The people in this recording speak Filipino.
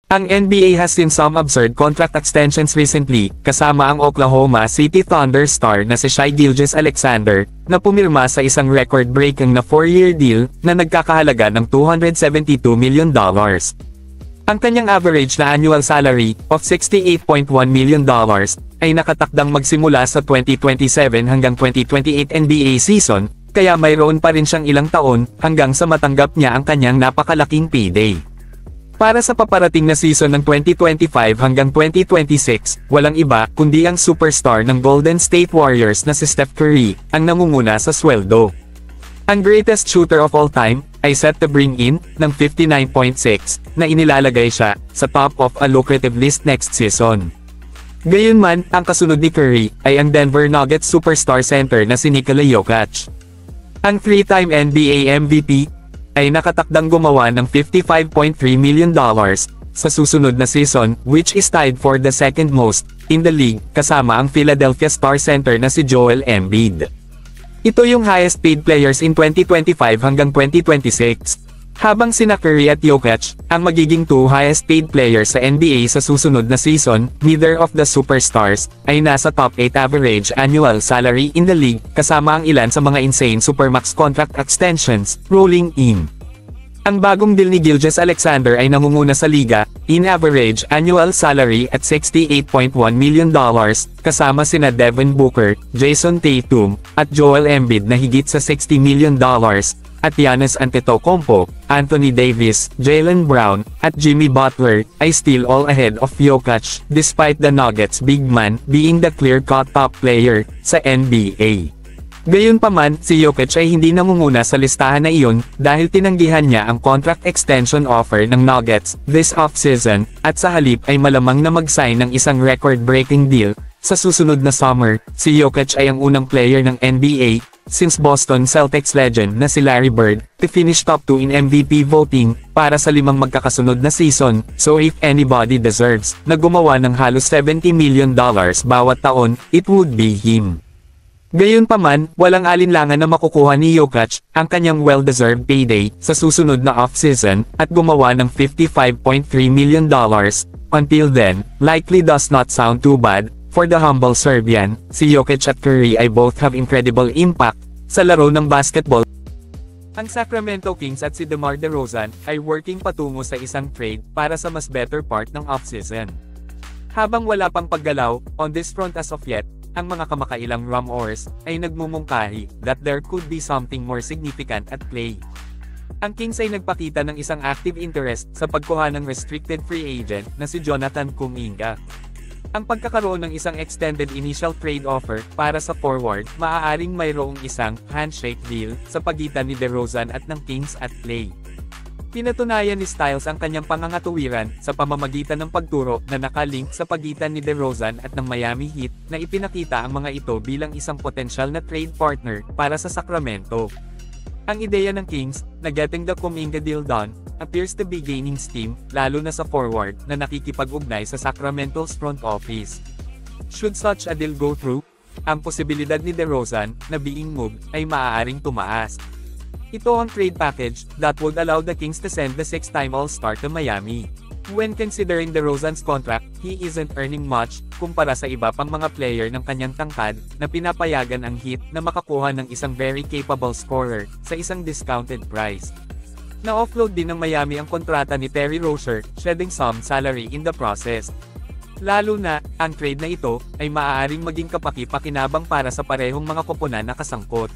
Ang NBA has seen some absurd contract extensions recently, kasama ang Oklahoma City Thunder star na si Shai Gilgeous-Alexander, na pumirma sa isang record-breaking na 4-year deal na nagkakahalaga ng $272 million. Ang kanyang average na annual salary of $68.1 million ay nakatakdang magsimula sa 2027 hanggang 2028 NBA season, kaya mayroon pa rin siyang ilang taon hanggang sa matanggap niya ang kanyang napakalaking payday. Para sa paparating na season ng 2025 hanggang 2026, walang iba kundi ang superstar ng Golden State Warriors na si Steph Curry ang nangunguna sa sweldo. Ang greatest shooter of all time ay set to bring in ng 59.6 na inilalagay siya sa top of a lucrative list next season. Gayunman, ang kasunod ni Curry ay ang Denver Nuggets superstar center na si Nikola Jokic. Ang 3-time NBA MVP ay nakatakdang gumawa ng $55.3 million sa susunod na season, which is tied for the second most in the league kasama ang Philadelphia Star center na si Joel Embiid. Ito yung highest paid players in 2025 hanggang 2026. Habang sina Curry at Jokic ang magiging 2 highest paid players sa NBA sa susunod na season, neither of the superstars ay nasa top 8 average annual salary in the league kasama ang ilan sa mga insane supermax contract extensions rolling in. Ang bagong deal ni Gilgeous-Alexander ay nangunguna sa liga in average annual salary at $68.1 million kasama sina Devin Booker, Jason Tatum at Joel Embiid na higit sa $60 million. At Giannis Antetokounmpo, Anthony Davis, Jaylen Brown, at Jimmy Butler, ay still all ahead of Jokic, despite the Nuggets big man being the clear-cut top player sa NBA. Gayunpaman, si Jokic ay hindi nangunguna sa listahan na iyon dahil tinanggihan niya ang contract extension offer ng Nuggets this offseason, at sa halip ay malamang na mag-sign ng isang record-breaking deal. Sa susunod na summer, si Jokic ay ang unang player ng NBA since Boston Celtics legend na si Larry Bird to finish top 2 in MVP voting para sa 5 magkakasunod na season, so if anybody deserves na gumawa ng halos $70 million bawat taon, it would be him. Gayunpaman, walang alinlangan na makukuha ni Jokic ang kanyang well-deserved payday sa susunod na off-season at gumawa ng $55.3 million. Until then, likely does not sound too bad for the humble Serbian. Si Jokic at Curry ay both have incredible impact sa laro ng basketball. Ang Sacramento Kings at si DeMar DeRozan ay working patungo sa isang trade para sa mas better part ng off-season. Habang wala pang paggalaw on this front as of yet, ang mga kamakailang rumors ay nagmumungkahi that there could be something more significant at play. Ang Kings ay nagpakita ng isang active interest sa pagkuha ng restricted free agent na si Jonathan Kuminga. Ang pagkakaroon ng isang extended initial trade offer para sa forward, maaaring mayroong isang handshake deal sa pagitan ni DeRozan at ng Kings at play. Pinatunayan ni Styles ang kanyang pangangatuwiran sa pamamagitan ng pagturo na nakalink sa pagitan ni DeRozan at ng Miami Heat na ipinakita ang mga ito bilang isang potensyal na trade partner para sa Sacramento. Ang ideya ng Kings na getting the Kuminga deal done appears to be gaining steam, lalo na sa forward na nakikipag-ugnay sa Sacramento's front office. Should such a deal go through, ang posibilidad ni DeRozan na being moved ay maaaring tumaas. Ito ang trade package that would allow the Kings to send the 6-time All-Star to Miami. When considering DeRozan's contract, he isn't earning much kumpara sa iba pang mga player ng kanyang tangkad na pinapayagan ang Heat na makakuha ng isang very capable scorer sa isang discounted price. Na-offload din ng Miami ang kontrata ni Terry Rozier, shedding some salary in the process. Lalo na, ang trade na ito ay maaaring maging kapaki-pakinabang para sa parehong mga koponan na kasangkot.